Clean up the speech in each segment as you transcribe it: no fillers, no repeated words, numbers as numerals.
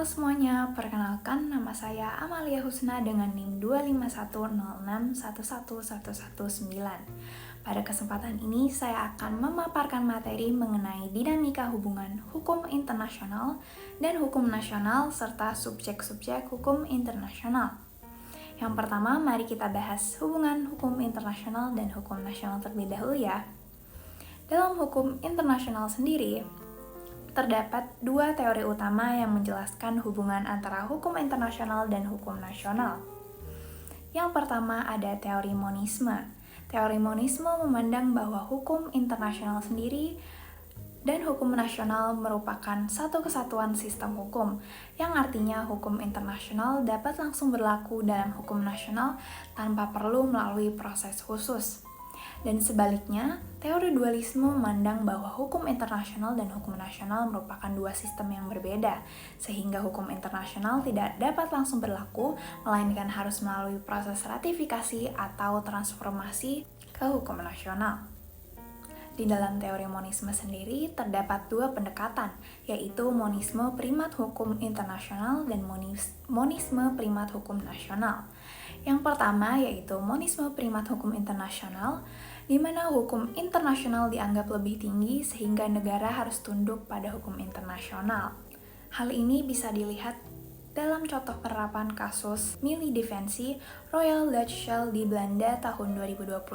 Halo semuanya, perkenalkan nama saya Amalia Husna dengan NIM 25106111119. Pada kesempatan ini saya akan memaparkan materi mengenai dinamika hubungan hukum internasional dan hukum nasional serta subjek-subjek hukum internasional. Yang pertama, mari kita bahas hubungan hukum internasional dan hukum nasional terlebih dahulu ya. Dalam hukum internasional sendiri, terdapat dua teori utama yang menjelaskan hubungan antara hukum internasional dan hukum nasional. Yang pertama ada teori monisme. Teori monisme memandang bahwa hukum internasional sendiri dan hukum nasional merupakan satu kesatuan sistem hukum, yang artinya hukum internasional dapat langsung berlaku dalam hukum nasional tanpa perlu melalui proses khusus. Dan sebaliknya, teori dualisme memandang bahwa hukum internasional dan hukum nasional merupakan dua sistem yang berbeda, sehingga hukum internasional tidak dapat langsung berlaku, melainkan harus melalui proses ratifikasi atau transformasi ke hukum nasional. Di dalam teori monisme sendiri, terdapat dua pendekatan, yaitu monisme primat hukum internasional dan monisme primat hukum nasional. Yang pertama yaitu monisme primat hukum internasional, di mana hukum internasional dianggap lebih tinggi sehingga negara harus tunduk pada hukum internasional. Hal ini bisa dilihat dalam contoh penerapan kasus Milieudefensie Royal Dutch Shell di Belanda tahun 2021.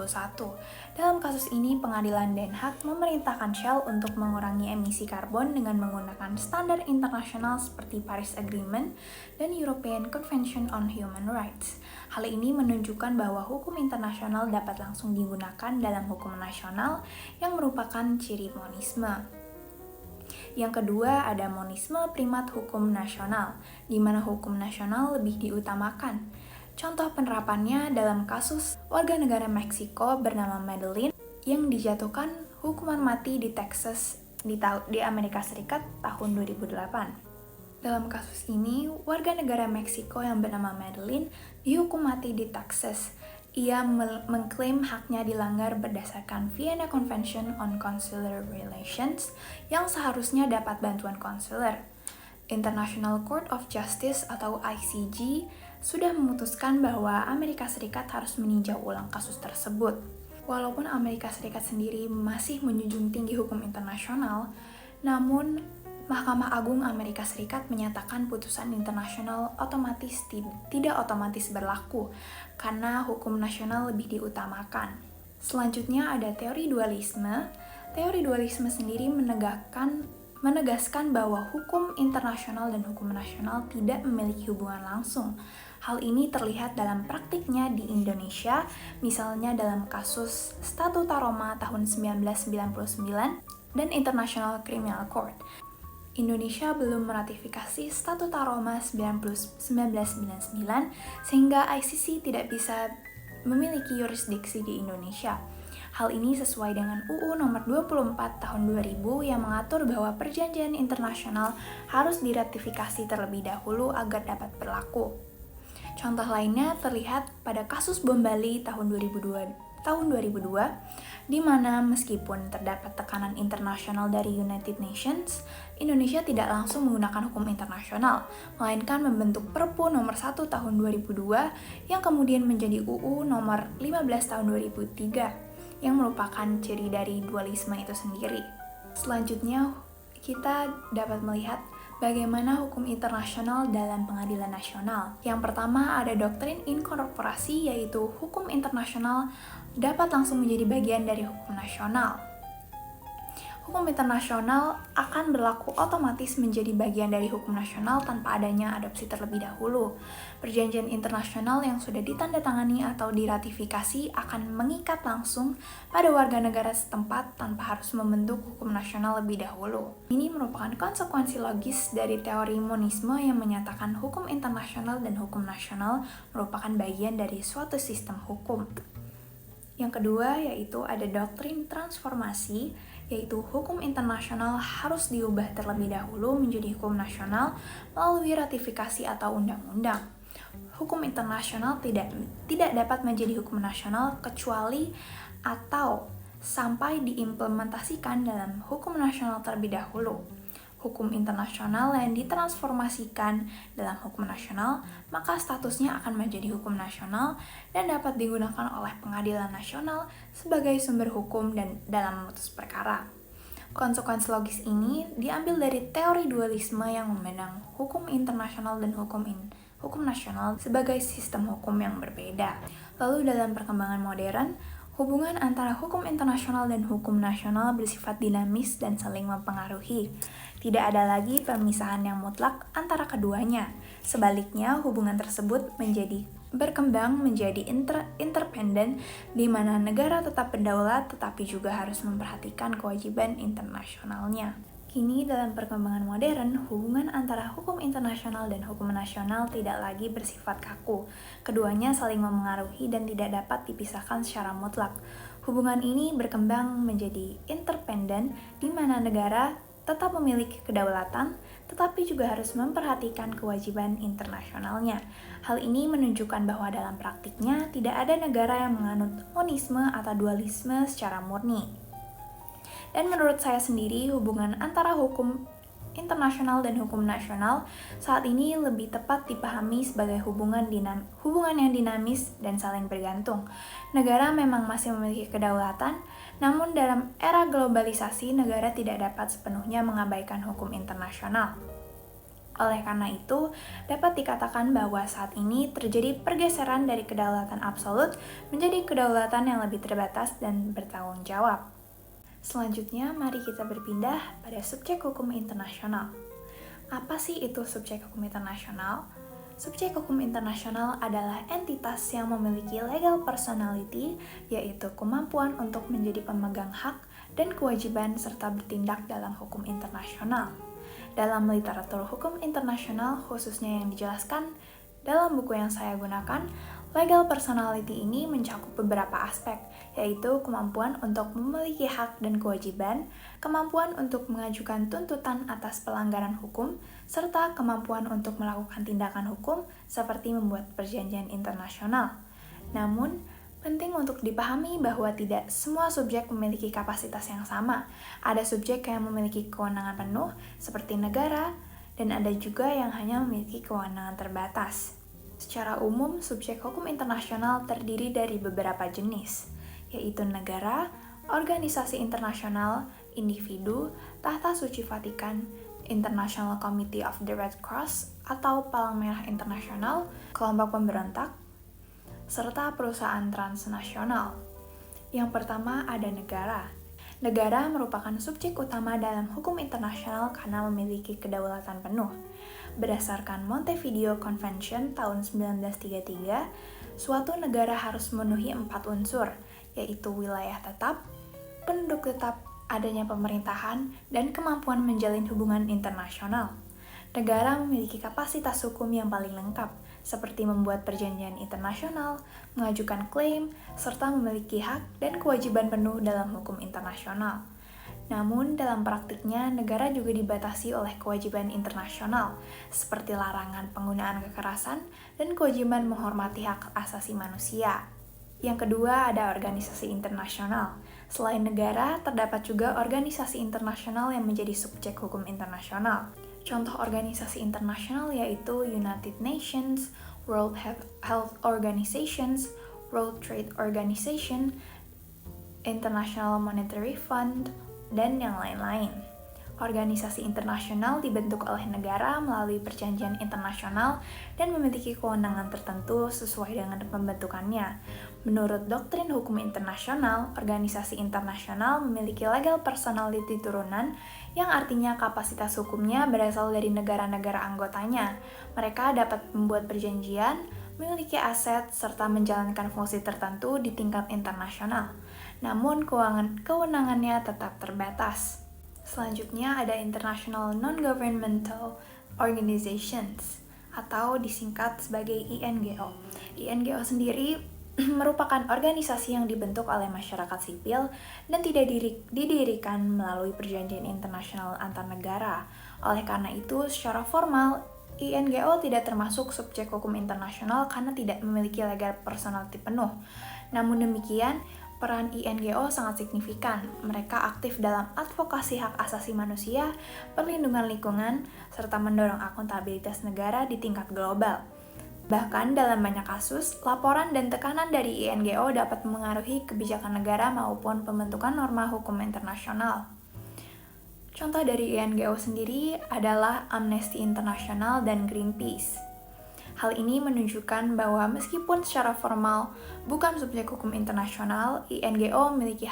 Dalam kasus ini, pengadilan Den Haag memerintahkan Shell untuk mengurangi emisi karbon dengan menggunakan standar internasional seperti Paris Agreement dan European Convention on Human Rights. Hal ini menunjukkan bahwa hukum internasional dapat langsung digunakan dalam hukum nasional yang merupakan ciri monisme. Yang kedua ada monisme primat hukum nasional, di mana hukum nasional lebih diutamakan. Contoh penerapannya dalam kasus warga negara Meksiko bernama Madeline yang dijatuhkan hukuman mati di Texas di Amerika Serikat tahun 2008. Dalam kasus ini, warga negara Meksiko yang bernama Madeline dihukum mati di Texas. Ia mengklaim haknya dilanggar berdasarkan Vienna Convention on Consular Relations yang seharusnya dapat bantuan konsuler. International Court of Justice atau ICJ sudah memutuskan bahwa Amerika Serikat harus meninjau ulang kasus tersebut. Walaupun Amerika Serikat sendiri masih menjunjung tinggi hukum internasional, namun Mahkamah Agung Amerika Serikat menyatakan putusan internasional tidak otomatis berlaku karena hukum nasional lebih diutamakan. Selanjutnya ada teori dualisme. Teori dualisme sendiri menegaskan bahwa hukum internasional dan hukum nasional tidak memiliki hubungan langsung. Hal ini terlihat dalam praktiknya di Indonesia, misalnya dalam kasus Statuta Roma tahun 1999 dan International Criminal Court. Indonesia belum meratifikasi Statuta Roma 1999 sehingga ICC tidak bisa memiliki yurisdiksi di Indonesia. Hal ini sesuai dengan UU nomor 24 tahun 2000 yang mengatur bahwa perjanjian internasional harus diratifikasi terlebih dahulu agar dapat berlaku. Contoh lainnya terlihat pada kasus bom Bali tahun 2002, di mana meskipun terdapat tekanan internasional dari United Nations, Indonesia tidak langsung menggunakan hukum internasional, melainkan membentuk Perpu nomor 1 tahun 2002 yang kemudian menjadi UU nomor 15 tahun 2003 yang merupakan ciri dari dualisme itu sendiri. Selanjutnya, kita dapat melihat bagaimana hukum internasional dalam pengadilan nasional. Yang pertama ada doktrin inkorporasi, yaitu hukum internasional dapat langsung menjadi bagian dari hukum nasional. Hukum internasional akan berlaku otomatis menjadi bagian dari hukum nasional tanpa adanya adopsi terlebih dahulu. Perjanjian internasional yang sudah ditandatangani atau diratifikasi akan mengikat langsung pada warga negara setempat tanpa harus membentuk hukum nasional lebih dahulu. Ini merupakan konsekuensi logis dari teori monisme yang menyatakan hukum internasional dan hukum nasional merupakan bagian dari suatu sistem hukum. Yang kedua yaitu ada doktrin transformasi, yaitu hukum internasional harus diubah terlebih dahulu menjadi hukum nasional melalui ratifikasi atau undang-undang. Hukum internasional tidak dapat menjadi hukum nasional kecuali atau sampai diimplementasikan dalam hukum nasional terlebih dahulu. hukum internasional yang ditransformasikan dalam hukum nasional, maka statusnya akan menjadi hukum nasional dan dapat digunakan oleh pengadilan nasional sebagai sumber hukum dan dalam memutus perkara. Konsekuensi logis ini diambil dari teori dualisme yang memandang hukum internasional dan hukum nasional sebagai sistem hukum yang berbeda. Lalu dalam perkembangan modern, hubungan antara hukum internasional dan hukum nasional bersifat dinamis dan saling mempengaruhi. Tidak ada lagi pemisahan yang mutlak antara keduanya. Sebaliknya, hubungan tersebut berkembang menjadi interdependen, di mana negara tetap berdaulat tetapi juga harus memperhatikan kewajiban internasionalnya. Kini dalam perkembangan modern, hubungan antara hukum internasional dan hukum nasional tidak lagi bersifat kaku. Keduanya saling memengaruhi dan tidak dapat dipisahkan secara mutlak. Hubungan ini berkembang menjadi interdependen, di mana negara tetap memiliki kedaulatan, tetapi juga harus memperhatikan kewajiban internasionalnya. Hal ini menunjukkan bahwa dalam praktiknya tidak ada negara yang menganut monisme atau dualisme secara murni. Dan menurut saya sendiri, hubungan antara hukum internasional dan hukum nasional saat ini lebih tepat dipahami sebagai hubungan yang dinamis dan saling bergantung. Negara memang masih memiliki kedaulatan, namun dalam era globalisasi, negara tidak dapat sepenuhnya mengabaikan hukum internasional. Oleh karena itu, dapat dikatakan bahwa saat ini terjadi pergeseran dari kedaulatan absolut menjadi kedaulatan yang lebih terbatas dan bertanggung jawab. Selanjutnya, mari kita berpindah pada subjek hukum internasional. Apa sih itu subjek hukum internasional? Subjek hukum internasional adalah entitas yang memiliki legal personality, yaitu kemampuan untuk menjadi pemegang hak dan kewajiban serta bertindak dalam hukum internasional. Dalam literatur hukum internasional, khususnya yang dijelaskan dalam buku yang saya gunakan, legal personality ini mencakup beberapa aspek, yaitu kemampuan untuk memiliki hak dan kewajiban, kemampuan untuk mengajukan tuntutan atas pelanggaran hukum, serta kemampuan untuk melakukan tindakan hukum seperti membuat perjanjian internasional. Namun, penting untuk dipahami bahwa tidak semua subjek memiliki kapasitas yang sama. Ada subjek yang memiliki kewenangan penuh, seperti negara, dan ada juga yang hanya memiliki kewenangan terbatas. Secara umum, subjek hukum internasional terdiri dari beberapa jenis, yaitu negara, organisasi internasional, individu, Tahta Suci Vatikan, International Committee of the Red Cross atau Palang Merah Internasional, kelompok pemberontak, serta perusahaan transnasional. Yang pertama ada negara. Negara merupakan subjek utama dalam hukum internasional karena memiliki kedaulatan penuh. Berdasarkan Montevideo Convention tahun 1933, suatu negara harus memenuhi 4 unsur, yaitu wilayah tetap, penduduk tetap, adanya pemerintahan, dan kemampuan menjalin hubungan internasional. Negara memiliki kapasitas hukum yang paling lengkap, seperti membuat perjanjian internasional, mengajukan klaim, serta memiliki hak dan kewajiban penuh dalam hukum internasional. Namun, dalam praktiknya, negara juga dibatasi oleh kewajiban internasional, seperti larangan penggunaan kekerasan dan kewajiban menghormati hak asasi manusia. Yang kedua, ada organisasi internasional. Selain negara, terdapat juga organisasi internasional yang menjadi subjek hukum internasional. Contoh organisasi internasional yaitu United Nations, World Health Organization, World Trade Organization, International Monetary Fund, dan yang lain-lain. Organisasi internasional dibentuk oleh negara melalui perjanjian internasional dan memiliki kewenangan tertentu sesuai dengan pembentukannya. Menurut doktrin hukum internasional, organisasi internasional memiliki legal personality turunan yang artinya kapasitas hukumnya berasal dari negara-negara anggotanya. Mereka dapat membuat perjanjian, memiliki aset, serta menjalankan fungsi tertentu di tingkat internasional. Namun, kewenangannya tetap terbatas. Selanjutnya ada International Non-Governmental Organizations atau disingkat sebagai INGO. INGO sendiri merupakan organisasi yang dibentuk oleh masyarakat sipil dan tidak didirikan melalui perjanjian internasional antar negara. Oleh karena itu, secara formal, INGO tidak termasuk subjek hukum internasional karena tidak memiliki legal personality penuh. Namun demikian, Peran INGO sangat signifikan. Mereka aktif dalam advokasi hak asasi manusia, perlindungan lingkungan, serta mendorong akuntabilitas negara di tingkat global. Bahkan dalam banyak kasus, laporan dan tekanan dari INGO dapat mengaruhi kebijakan negara maupun pembentukan norma hukum internasional. Contoh dari INGO sendiri adalah Amnesty International dan Greenpeace. Hal ini menunjukkan bahwa meskipun secara formal bukan subjek hukum internasional, INGO memiliki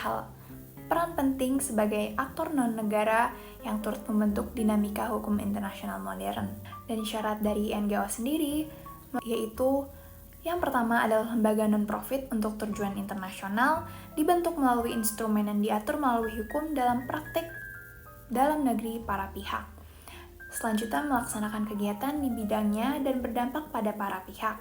peran penting sebagai aktor non-negara yang turut membentuk dinamika hukum internasional modern. Dan syarat dari INGO sendiri yaitu yang pertama adalah lembaga non-profit untuk tujuan internasional, dibentuk melalui instrumen yang diatur melalui hukum dalam praktik dalam negeri para pihak. Selanjutnya melaksanakan kegiatan di bidangnya dan berdampak pada para pihak.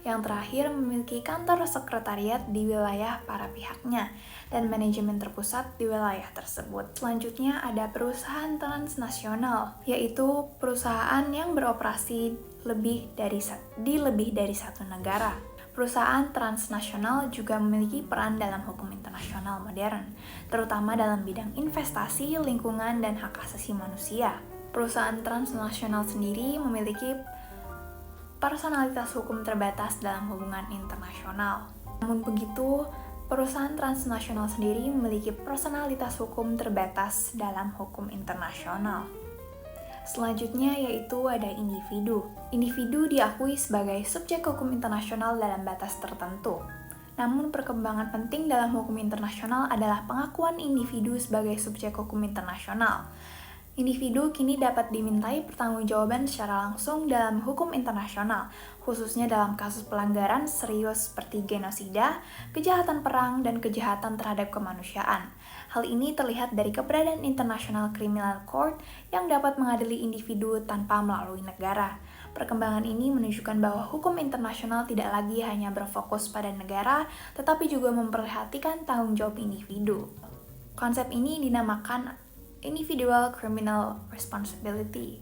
Yang terakhir memiliki kantor sekretariat di wilayah para pihaknya dan manajemen terpusat di wilayah tersebut. Selanjutnya ada perusahaan transnasional, yaitu perusahaan yang beroperasi di lebih dari satu negara. Perusahaan transnasional juga memiliki peran dalam hukum internasional modern, terutama dalam bidang investasi, lingkungan, dan hak asasi manusia. Perusahaan transnasional sendiri memiliki personalitas hukum terbatas dalam hubungan internasional. Namun begitu, perusahaan transnasional sendiri memiliki personalitas hukum terbatas dalam hukum internasional. Selanjutnya yaitu ada individu. Individu diakui sebagai subjek hukum internasional dalam batas tertentu. Namun perkembangan penting dalam hukum internasional adalah pengakuan individu sebagai subjek hukum internasional. Individu kini dapat dimintai pertanggungjawaban secara langsung dalam hukum internasional, khususnya dalam kasus pelanggaran serius seperti genosida, kejahatan perang, dan kejahatan terhadap kemanusiaan. Hal ini terlihat dari keberadaan International Criminal Court yang dapat mengadili individu tanpa melalui negara. Perkembangan ini menunjukkan bahwa hukum internasional tidak lagi hanya berfokus pada negara, tetapi juga memperhatikan tanggung jawab individu. Konsep ini dinamakan Individual Criminal Responsibility.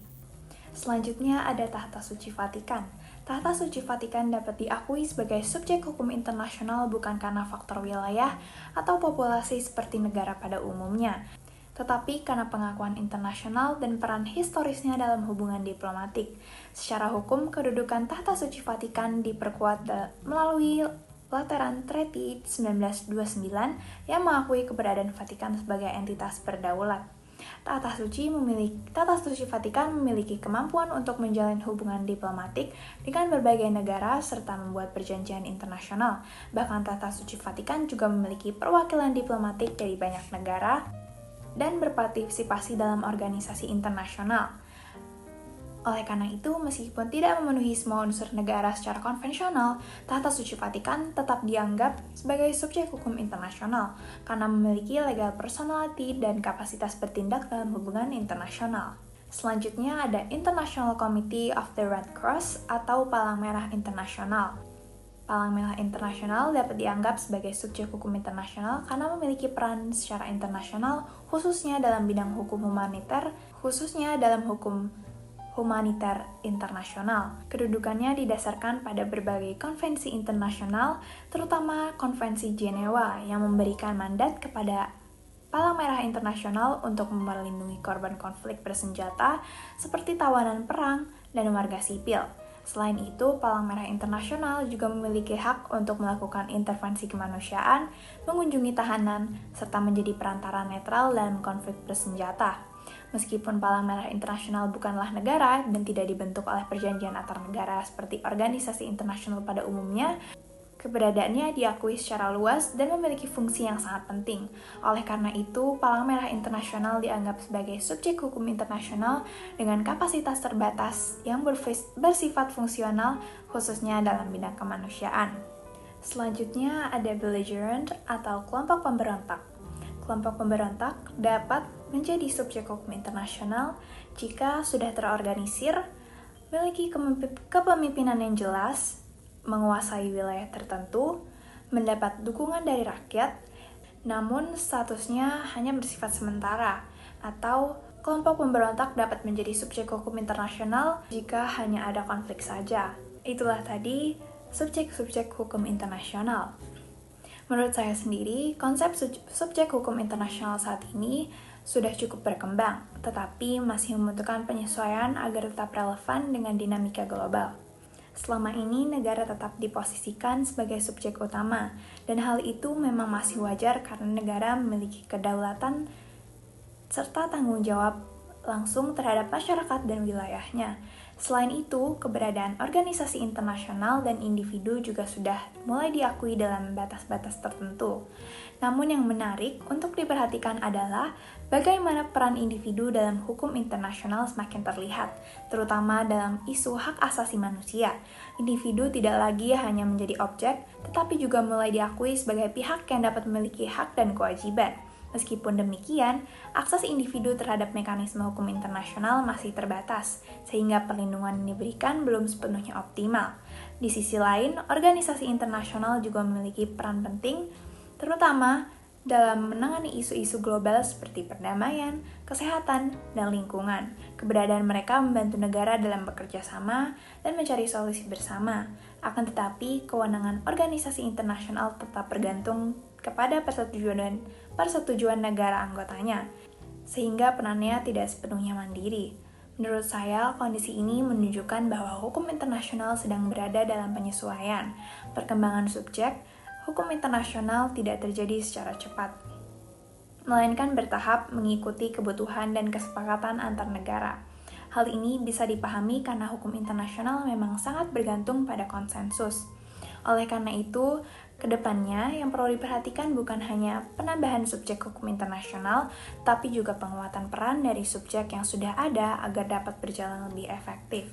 Selanjutnya ada Tahta Suci Vatikan. Tahta Suci Vatikan dapat diakui sebagai subjek hukum internasional bukan karena faktor wilayah atau populasi seperti negara pada umumnya, tetapi karena pengakuan internasional dan peran historisnya dalam hubungan diplomatik. Secara hukum, kedudukan Tahta Suci Vatikan diperkuat melalui Lateran Treaty 1929 yang mengakui keberadaan Vatikan sebagai entitas berdaulat. Tahta Suci Vatikan memiliki kemampuan untuk menjalin hubungan diplomatik dengan berbagai negara serta membuat perjanjian internasional. Bahkan Tahta Suci Vatikan juga memiliki perwakilan diplomatik dari banyak negara dan berpartisipasi dalam organisasi internasional. Oleh karena itu, meskipun tidak memenuhi semua unsur negara secara konvensional, Tahta Suci Vatikan tetap dianggap sebagai subjek hukum internasional karena memiliki legal personality dan kapasitas bertindak dalam hubungan internasional. Selanjutnya ada International Committee of the Red Cross atau Palang Merah Internasional. Palang Merah Internasional dapat dianggap sebagai subjek hukum internasional karena memiliki peran secara internasional khususnya dalam bidang hukum humaniter, internasional. Kedudukannya didasarkan pada berbagai konvensi internasional, terutama Konvensi Jenewa yang memberikan mandat kepada Palang Merah Internasional untuk melindungi korban konflik bersenjata seperti tawanan perang dan warga sipil. Selain itu, Palang Merah Internasional juga memiliki hak untuk melakukan intervensi kemanusiaan, mengunjungi tahanan, serta menjadi perantara netral dalam konflik bersenjata. Meskipun Palang Merah Internasional bukanlah negara dan tidak dibentuk oleh perjanjian antar negara seperti organisasi internasional pada umumnya, keberadaannya diakui secara luas dan memiliki fungsi yang sangat penting. Oleh karena itu, Palang Merah Internasional dianggap sebagai subjek hukum internasional dengan kapasitas terbatas yang bersifat fungsional, khususnya dalam bidang kemanusiaan. Selanjutnya ada belligerent atau kelompok pemberontak. Kelompok pemberontak dapat menjadi subjek hukum internasional jika sudah terorganisir, memiliki kepemimpinan yang jelas, menguasai wilayah tertentu, mendapat dukungan dari rakyat, namun statusnya hanya bersifat sementara, atau kelompok pemberontak dapat menjadi subjek hukum internasional jika hanya ada konflik saja. Itulah tadi subjek-subjek hukum internasional. Menurut saya sendiri, konsep subjek hukum internasional saat ini sudah cukup berkembang, tetapi masih membutuhkan penyesuaian agar tetap relevan dengan dinamika global. Selama ini, negara tetap diposisikan sebagai subjek utama, dan hal itu memang masih wajar karena negara memiliki kedaulatan serta tanggung jawab langsung terhadap masyarakat dan wilayahnya. Selain itu, keberadaan organisasi internasional dan individu juga sudah mulai diakui dalam batas-batas tertentu. Namun yang menarik untuk diperhatikan adalah bagaimana peran individu dalam hukum internasional semakin terlihat, terutama dalam isu hak asasi manusia. Individu tidak lagi hanya menjadi objek, tetapi juga mulai diakui sebagai pihak yang dapat memiliki hak dan kewajiban. Meskipun demikian, akses individu terhadap mekanisme hukum internasional masih terbatas, sehingga perlindungan yang diberikan belum sepenuhnya optimal. Di sisi lain, organisasi internasional juga memiliki peran penting, terutama dalam menangani isu-isu global seperti perdamaian, kesehatan, dan lingkungan. Keberadaan mereka membantu negara dalam bekerja sama dan mencari solusi bersama. Akan tetapi, kewenangan organisasi internasional tetap bergantung kepada persetujuan negara anggotanya, sehingga perannya tidak sepenuhnya mandiri. Menurut saya, kondisi ini menunjukkan bahwa hukum internasional sedang berada dalam penyesuaian. Perkembangan subjek hukum internasional tidak terjadi secara cepat, melainkan bertahap mengikuti kebutuhan dan kesepakatan antar negara. Hal ini bisa dipahami karena hukum internasional memang sangat bergantung pada konsensus. Oleh karena itu, kedepannya yang perlu diperhatikan bukan hanya penambahan subjek hukum internasional, tapi juga penguatan peran dari subjek yang sudah ada agar dapat berjalan lebih efektif.